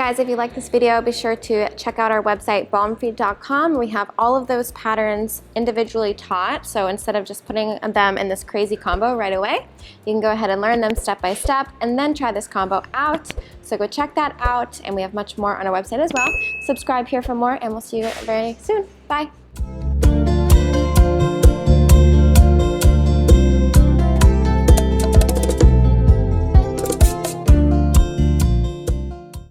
guys, if you like this video, be sure to check out our website, ballroomfeed.com. We have all of those patterns individually taught, so instead of just putting them in this crazy combo right away, you can go ahead and learn them step by step and then try this combo out. So go check that out, and we have much more on our website as well. Subscribe here for more, and we'll see you very soon. Bye.